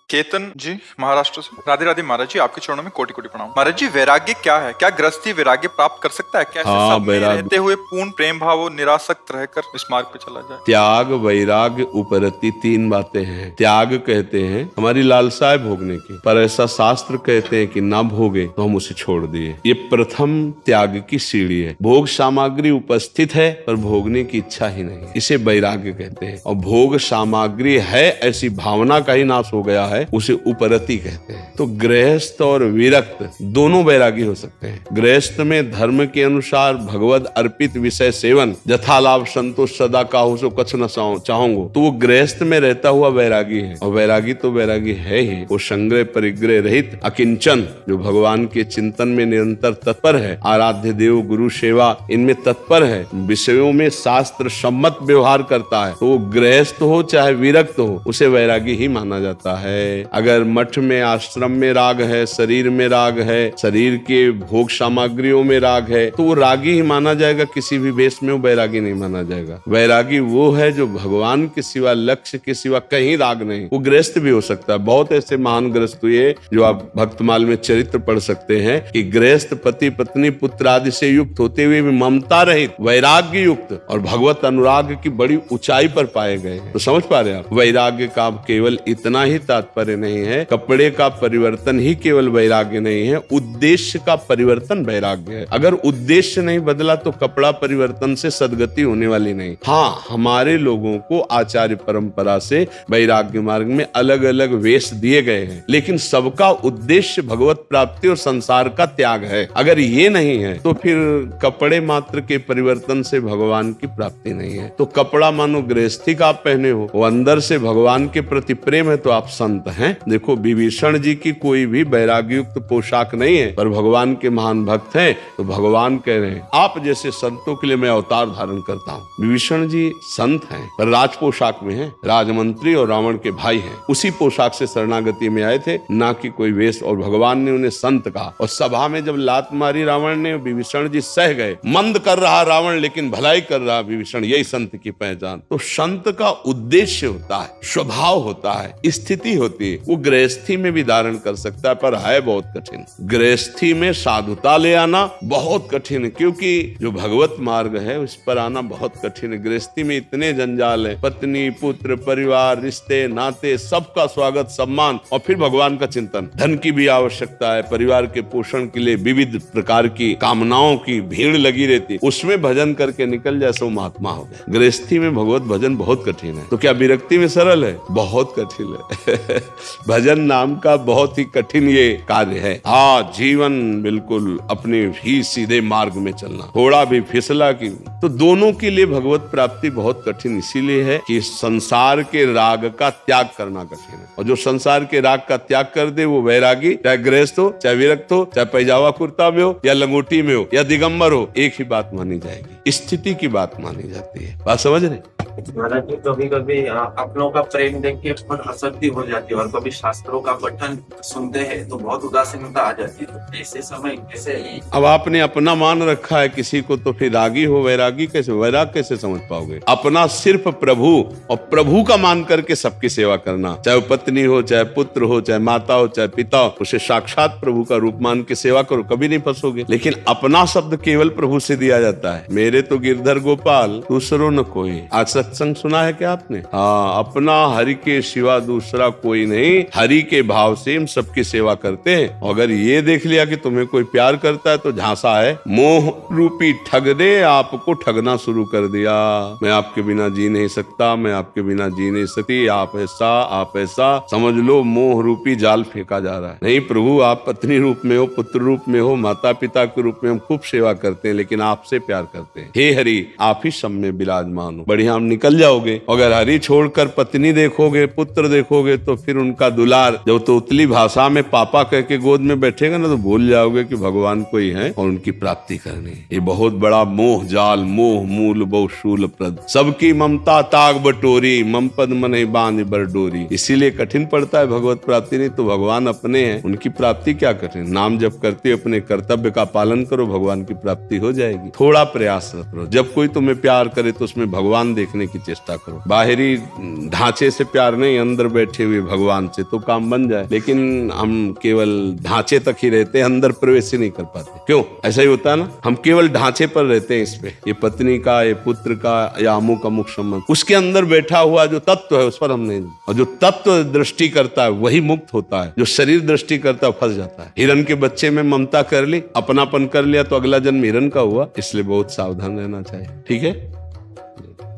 केतन जी महाराष्ट्र से। राधे राधे महाराज जी, आपके चरणों में कोटि कोटि प्रणाम। महाराज जी, वैराग्य क्या है? क्या गृहस्थी वैराग्य प्राप्त कर सकता है? कैसे सब में रहते हुए पूर्ण प्रेम भाव और निरासक्त रहकर इस मार्ग पे चला जाए? त्याग, वैराग्य, उपरति, तीन बातें हैं। त्याग कहते हैं हमारी लालसाएं भोगने की, पर ऐसा शास्त्र कहते हैं कि ना भोगे तो हम उसे छोड़ दिए। ये प्रथम त्याग की सीढ़ी है। भोग सामग्री उपस्थित है पर भोगने की इच्छा ही नहीं, इसे वैराग्य कहते हैं। और भोग सामग्री है ऐसी भावना का ही नाश हो गया है, उसे उपरति कहते हैं। तो गृहस्थ और विरक्त दोनों वैरागी हो सकते हैं। गृहस्थ में धर्म के अनुसार भगवत अर्पित विषय सेवन, यथा लाभ संतोष सदा काहू सो कछ न चाहूंगो, तो वो गृहस्थ में रहता हुआ वैरागी है। और वैरागी तो वैरागी है ही, वो संग्रह परिग्रह रहित अकिंचन, जो भगवान के चिंतन में निरंतर तत्पर है, आराध्य देव गुरु सेवा इनमें तत्पर है, विषयों में शास्त्र सम्मत व्यवहार करता है, तो वो गृहस्थ हो चाहे विरक्त हो, उसे वैरागी ही माना जाता है। अगर मठ में आश्रम में राग है, शरीर में राग है, शरीर के भोग सामग्रियों में राग है, तो वो रागी ही माना जाएगा, किसी भी भेष में वो वैरागी नहीं माना जाएगा। वैरागी वो है जो भगवान के सिवा, लक्ष्य के सिवा कहीं राग नहीं। वो गृहस्थ भी हो सकता है। बहुत ऐसे महान गृहस्थ हुए जो आप भक्तमाल में चरित्र पढ़ सकते हैं कि गृहस्थ पति पत्नी पुत्र आदि से युक्त होते हुए भी ममता रहित, वैराग्य युक्त और भगवत अनुराग की बड़ी ऊंचाई पर पाए गए हैं। तो समझ पा रहे हैं आप, वैराग्य का केवल इतना ही तात्पर्य नहीं है, कपड़े का परिवर्तन ही केवल वैराग्य नहीं है, उद्देश्य का परिवर्तन वैराग्य है। अगर उद्देश्य नहीं बदला तो कपड़ा परिवर्तन से सदगति होने वाली नहीं। हाँ, हमारे लोगों को आचार्य परंपरा से वैराग्य मार्ग में अलग अलग वेश दिए गए हैं, लेकिन सबका उद्देश्य भगवत प्राप्ति और संसार का त्याग है। अगर ये नहीं है तो फिर कपड़े मात्र के परिवर्तन से भगवान की प्राप्ति नहीं है। तो कपड़ा मानो गृहस्थी का आप पहने हो, वो अंदर से भगवान के प्रति प्रेम है तो आप संत हैं। देखो, विभीषण जी की कोई भी वैराग्युक्त पोशाक नहीं है, पर भगवान के महान भक्त हैं, तो भगवान कह रहे हैं आप जैसे संतों के लिए मैं अवतार धारण करता हूँ। विभीषण जी संत हैं पर राज पोशाक में हैं, राजमंत्री और रावण के भाई हैं। उसी पोशाक से शरणागति में आए थे, ना कि कोई वेश, और भगवान ने उन्हें संत कहा। और सभा में जब लात मारी रावण ने, विभीषण जी सह गए। मंद कर रहा रावण लेकिन भलाई कर रहा विभीषण, यही संत की पहचान। तो संत का उद्देश्य होता है, स्वभाव होता है, स्थिति होती है। वो गृहस्थी में भी धारण कर सकता है, पर है बहुत कठिन। गृहस्थी में साधुता ले आना बहुत कठिन है, क्योंकि जो भगवत मार्ग है उस पर आना बहुत कठिन है। गृहस्थी में इतने जंजाल है, पत्नी पुत्र परिवार रिश्ते नाते सबका स्वागत सम्मान, और फिर भगवान का चिंतन। धन की भी आवश्यकता है, परिवार के पोषण के लिए विविध प्रकार की कामनाओं की भीड़ लगी रहती, उसमें भजन करके निकल जाए सो महात्मा हो गया। गृहस्थी में भगवत भजन बहुत कठिन है। तो क्या विरक्ति में सरल है? बहुत कठिन है। भजन नाम का बहुत ही कठिन ये कार्य है। हाँ, जीवन बिल्कुल अपने ही सीधे मार्ग में चलना, थोड़ा भी फिसला की, तो दोनों के लिए भगवत प्राप्ति बहुत कठिन इसीलिए है कि संसार के राग का त्याग करना कठिन है। और जो संसार के राग का त्याग कर दे वो वैरागी, चाहे गृहस्थ हो, चाहे विरक्त हो, चाहे पैजामा कुर्ता में हो या लंगोटी में हो या दिगंबर हो, एक ही बात मानी जाएगी, स्थिति की बात मानी जाती है। बात समझ रहे? महाराज जी, कभी कभी अपनों का प्रेम देख के बहुत असक्ति हो जाती है, और कभी शास्त्रों का पठन सुनते हैं तो बहुत उदासीनता आ जाती है। ऐसे समय कैसे? अब आपने अपना मान रखा है किसी को, तो फिर रागी हो, वैरागी कैसे, वैराग कैसे समझ पाओगे? अपना सिर्फ प्रभु, और प्रभु का मान करके सबकी सेवा करना, चाहे पत्नी हो, चाहे पुत्र हो, चाहे माता हो, चाहे पिता हो, उसे साक्षात प्रभु का रूप मान के सेवा करो, कभी नहीं फंसोगे। लेकिन अपना शब्द केवल प्रभु से दिया जाता है। मेरे तो गिरधर गोपाल दूसरों न कोई। आज सत्संग सुना है क्या आपने? हाँ, अपना हरि के सिवा दूसरा कोई नहीं, हरि के भाव से हम सबकी सेवा करते हैं। अगर ये देख लिया कि तुम्हें कोई प्यार करता है तो झांसा है, मोह रूपी ठग ने आपको ठगना शुरू कर दिया। मैं आपके बिना जी नहीं सकता, मैं आपके बिना जी नहीं सकती, आप ऐसा समझ लो, मोह रूपी जाल फेंका जा रहा है। नहीं प्रभु, आप पत्नी रूप में हो, पुत्र रूप में हो, माता पिता के रूप में हम खूब सेवा करते हैं, लेकिन आपसे प्यार करते हैं। हे हरि, आप ही सब में विराजमान हो, बढ़िया हम निकल जाओगे। अगर हरि छोड़कर पत्नी देखोगे, पुत्र देखोगे, तो फिर उनका दुलार जब तो उतली भाषा में पापा कह के गोद में बैठेगा ना, तो भूल जाओगे कि भगवान कोई है और उनकी प्राप्ति करनी है। ये बहुत बड़ा मोह जाल, मोह मूल बहु शूल प्रद, सबकी ममता ताग बटोरी, मम पद मन बांध बरडोरी। इसीलिए कठिन पड़ता है भगवत प्राप्ति। नहीं तो भगवान अपने हैं, उनकी प्राप्ति क्या कठिन? नाम जप करते अपने कर्तव्य का पालन करो, भगवान की प्राप्ति हो जाएगी। थोड़ा प्रयास करो। जब कोई तुम्हें प्यार करे तो उसमें भगवान देखने की चेष्टा करो। बाहरी ढांचे से प्यार नहीं, अंदर बैठे हुए भगवान से तो काम बन जाए। लेकिन हम केवल ढांचे तक ही रहते हैं, अंदर प्रवेश ही नहीं कर पाते। क्यों? ऐसा ही होता है ना, हम केवल ढांचे पर रहते हैं। इसमें ये पत्नी का, ये पुत्र का या अमुक अमुक संबंध, उसके अंदर बैठा हुआ जो तत्व है उस पर हम नहीं। और जो तत्व दृष्टि करता है वही मुक्त होता है, जो शरीर दृष्टि करता है फंस जाता है। हिरण के बच्चे में ममता कर ली, अपनापन कर लिया तो अगला जन्म हिरण का हुआ। इसलिए बहुत सावधान रहना चाहिए। ठीक है।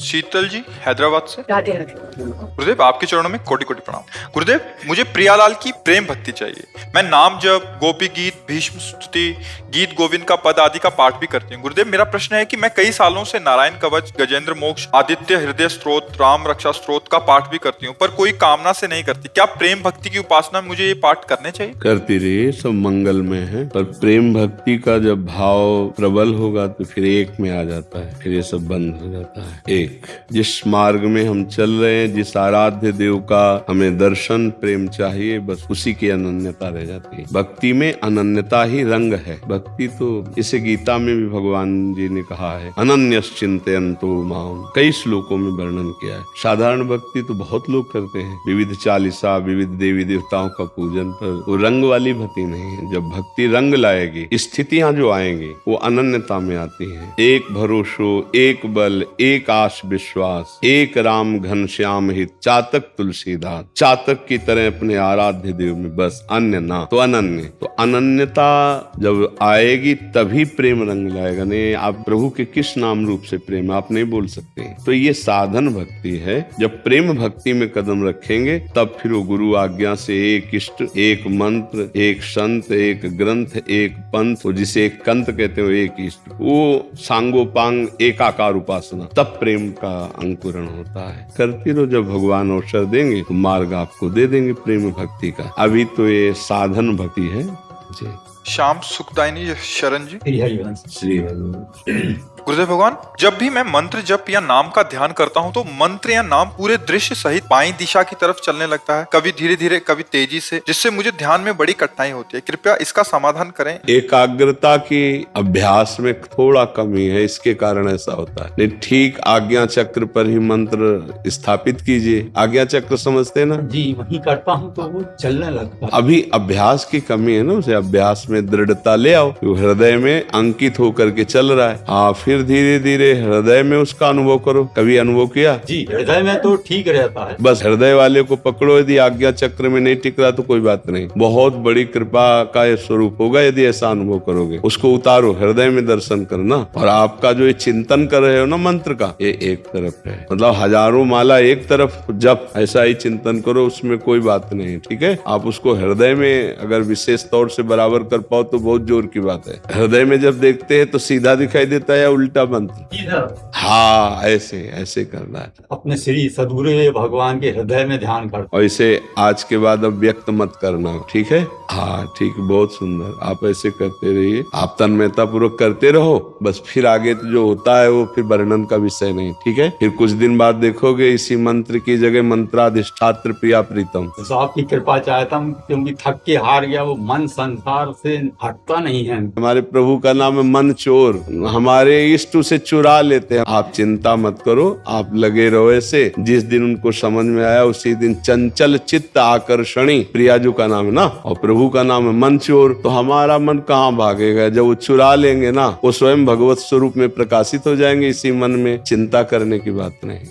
शीतल जी हैदराबाद से। राधे राधे। गुरुदेव आपके चरणों में कोटि कोटि प्रणाम। गुरुदेव मुझे प्रियालाल की प्रेम भक्ति चाहिए। मैं नाम जप, गोपी गीत, भीष्म स्तुति, गीत गोविंद का पद आदि का पाठ भी करती हूँ। गुरुदेव मेरा प्रश्न है कि मैं कई सालों से नारायण कवच, गजेंद्र मोक्ष, आदित्य हृदय स्तोत्र, राम रक्षा स्तोत्र का पाठ भी करती हूँ, पर कोई कामना से नहीं करती। क्या प्रेम भक्ति की उपासना में मुझे ये पाठ करने चाहिए? करती रहिए, सब मंगल में है। पर प्रेम भक्ति का जब भाव प्रबल होगा तो फिर एक में आ जाता है, फिर ये सब बंद हो जाता है। एक जिस मार्ग में हम चल रहे हैं, जिस आराध्य देव का हमें दर्शन प्रेम चाहिए, बस उसी की अनन्यता रह जाती है। भक्ति में अनन्यता ही रंग है। भक्ति तो इसे गीता में भी भगवान जी ने कहा है, अनन्यश्चिन्तयन्तो माम, कई श्लोकों में वर्णन किया है। साधारण भक्ति तो बहुत लोग करते हैं, विविध चालीसा, विविध देवी देवताओं का पूजन, पर वो रंग वाली भक्ति नहीं है। जब भक्ति रंग लाएगी, स्थितियां जो आएंगी वो अनन्यता में आती हैं। एक भरोसो, एक बल, एक आश विश्वास, एक राम घनश्याम हित, चातक तुलसीदास। चातक की तरह अपने आराध्य देव में, बस अन्य ना तो अनन्य। तो अनन्यता जब आएगी तभी प्रेम रंग लाएगा। नहीं आप प्रभु के किस नाम रूप से प्रेम आप नहीं बोल सकते। तो ये साधन भक्ति है। जब प्रेम भक्ति में कदम रखेंगे तब फिर वो गुरु आज्ञा से एक इष्ट, एक मंत्र, एक संत, एक ग्रंथ, एक पंथ, जिसे एक कंत कहते हो, एक इष्ट, वो सांगोपांग एकाकार उपासना, तब प्रेम का अंकुरण होता है। करती रहो, जब भगवान अवसर देंगे तो मार्ग आपको दे देंगे प्रेम भक्ति का। अभी तो ये साधन भक्ति है जी। श्याम सुखदायनी शरण जी। श्री हरिवंश। श्री हरि। गुरुदेव भगवान, जब भी मैं मंत्र जप या नाम का ध्यान करता हूँ तो मंत्र या नाम पूरे दृश्य सहित बाईं दिशा की तरफ चलने लगता है, कभी धीरे धीरे, कभी तेजी से, जिससे मुझे ध्यान में बड़ी कठिनाई होती है। कृपया इसका समाधान करें। एकाग्रता की अभ्यास में थोड़ा कमी है, इसके कारण ऐसा होता है। नहीं, ठीक आज्ञा चक्र पर ही मंत्र स्थापित कीजिए। आज्ञा चक्र समझते हैं ना जी, वही करता हूँ तो वो चलने लगता है। अभी अभ्यास की कमी है ना, उसे अभ्यास में दृढ़ता ले आओ। वो हृदय में अंकित होकर के चल रहा है। हाँ, फिर धीरे धीरे हृदय में उसका अनुभव करो। कभी अनुभव किया? जी, हृदय में तो ठीक रहता है। बस हृदय वाले को पकड़ो। यदि आज्ञा चक्र में नहीं टिक रहा तो कोई बात नहीं, बहुत बड़ी कृपा का ये स्वरूप होगा यदि ऐसा अनुभव करोगे। उसको उतारो, हृदय में दर्शन करना। और आपका जो ये चिंतन कर रहे हो ना मंत्र का, ये एक तरफ है, मतलब हजारों माला एक तरफ जप, ऐसा ही चिंतन करो, उसमें कोई बात नहीं। ठीक है, आप उसको हृदय में अगर विशेष तौर से बराबर कर पाओ तो बहुत जोर की बात है। हृदय में जब देखते हैं तो सीधा दिखाई देता है या उल्टा मंत्र? इधर हाँ, ऐसे ऐसे करना है। अपने श्री सदगुरु भगवान के हृदय में ध्यान करता। और इसे आज के बाद अब व्यक्त मत करना, ठीक है? हाँ ठीक, बहुत सुंदर। आप ऐसे करते रहिए, आप तन्मयता पूर्वक करते रहो। बस फिर आगे तो जो होता है वो फिर वर्णन का विषय नहीं। ठीक है, फिर कुछ दिन बाद देखोगे इसी मंत्र की जगह मंत्राधिष्ठात्र प्रिया प्रीतम। तो आपकी कृपा चाहता हूँ, क्योंकि थक के हार गया, वो मन संसार से हटता नहीं है। हमारे प्रभु का नाम है मन चोर, हमारे इष्ट से चुरा लेते हैं। आप चिंता मत करो, आप लगे रहो ऐसे। जिस दिन उनको समझ में आया उसी दिन चंचल चित्त आकर्षणी, प्रियाजू का नाम है ना, और प्रभु का नाम है मन चोर। तो हमारा मन कहाँ भागेगा? जब वो चुरा लेंगे ना, वो स्वयं भगवत स्वरूप में प्रकाशित हो जाएंगे इसी मन में। चिंता करने की बात नहीं।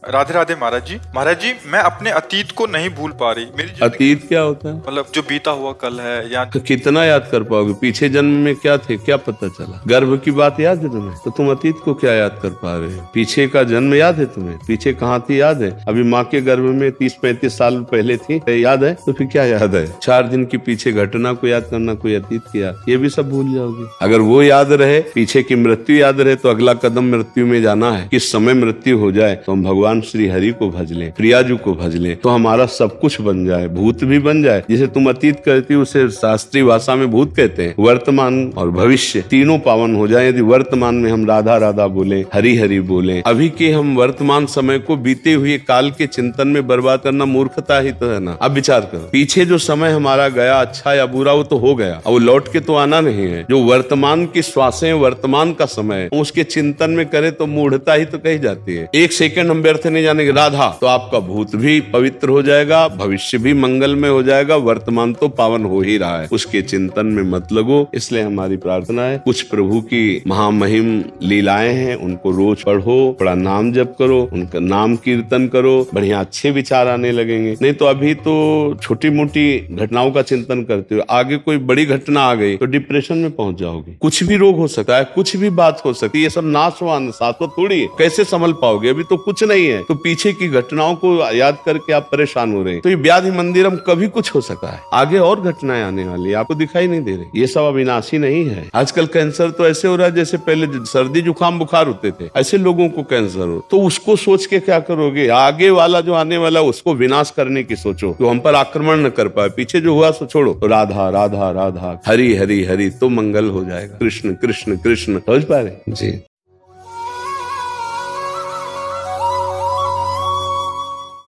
राधे राधे महाराज जी। महाराज जी, मैं अपने अतीत को नहीं भूल पा रही। मेरी अतीत क्या होता है? मतलब जो बीता हुआ कल है या तो कितना याद कर पाओगे? पीछे जन्म में क्या थे, क्या पता चला? गर्भ की बात याद है तुम्हें? तो तुम अतीत को क्या याद कर पा रहे हो? पीछे का जन्म याद है तुम्हें? पीछे कहाँ थी याद है? अभी माँ के गर्भ में 30-35 साल पहले थी, याद है? तो फिर क्या याद है? 4 दिन की पीछे घटना को याद करना, कोई अतीत की याद, ये भी सब भूल जाओगे। अगर वो याद रहे, पीछे की मृत्यु याद रहे, तो अगला कदम मृत्यु में जाना है। किस समय मृत्यु हो जाए तो हम भगवान भगवान श्री हरि को भज लें, प्रियाजू को भज लें, तो हमारा सब कुछ बन जाए, भूत भी बन जाए। जिसे तुम अतीत कहती हो उसे शास्त्रीय भाषा में भूत कहते हैं। वर्तमान और भविष्य तीनों पावन हो जाए। यदि वर्तमान में हम राधा राधा बोले, हरि हरि बोले, अभी के हम वर्तमान समय को बीते हुए काल के चिंतन में बर्बाद करना मूर्खता ही तो है ना। अब विचार करो, पीछे जो समय हमारा गया, अच्छा या बुरा, वो तो हो गया, अब वो लौट के तो आना नहीं है। जो वर्तमान की श्वासें, वर्तमान का समय, उसके चिंतन में करे तो मूढ़ता ही तो कही जाती है। एक सेकंड हम व्यर्थ नहीं जानेंगे राधा, तो आपका भूत भी पवित्र हो जाएगा, भविष्य भी मंगल में हो जाएगा, वर्तमान तो पावन हो ही रहा है। उसके चिंतन में मत लगो। इसलिए हमारी प्रार्थना है, कुछ प्रभु की महामहिम लीलाएं हैं, उनको रोज पढ़ो, बड़ा नाम जप करो, उनका नाम कीर्तन करो, बढ़िया अच्छे विचार आने लगेंगे। नहीं तो अभी तो छोटी मोटी घटनाओं का चिंतन करते हो, आगे कोई बड़ी घटना आ गई तो डिप्रेशन में पहुंच जाओगे। कुछ भी रोग हो सकता है, कुछ भी बात हो सकती है, ये सब नाशवान शाश्वत थोड़ी है। कैसे संभल पाओगे? अभी तो कुछ नहीं है, तो पीछे की घटनाओं को याद करके आप परेशान हो रहे हैं। तो ये व्याधि मंदिरम कभी कुछ हो सकता है, आगे और घटनाएं आने वाली है, आपको दिखाई नहीं दे रही। ये सब अविनाशी नहीं है। आजकल कैंसर तो ऐसे हो रहा है जैसे पहले सर्दी जुकाम बुखार होते थे, ऐसे लोगों को कैंसर हो। तो उसको सोच के क्या करोगे? आगे वाला जो आने वाला उसको विनाश करने की सोचो, तो हम पर आक्रमण न कर पाए। पीछे जो हुआ सो छोड़ो, तो राधा राधा राधा, हरि हरि हरि, तो मंगल हो जाएगा। कृष्ण कृष्ण कृष्ण, समझ पा रहे जी।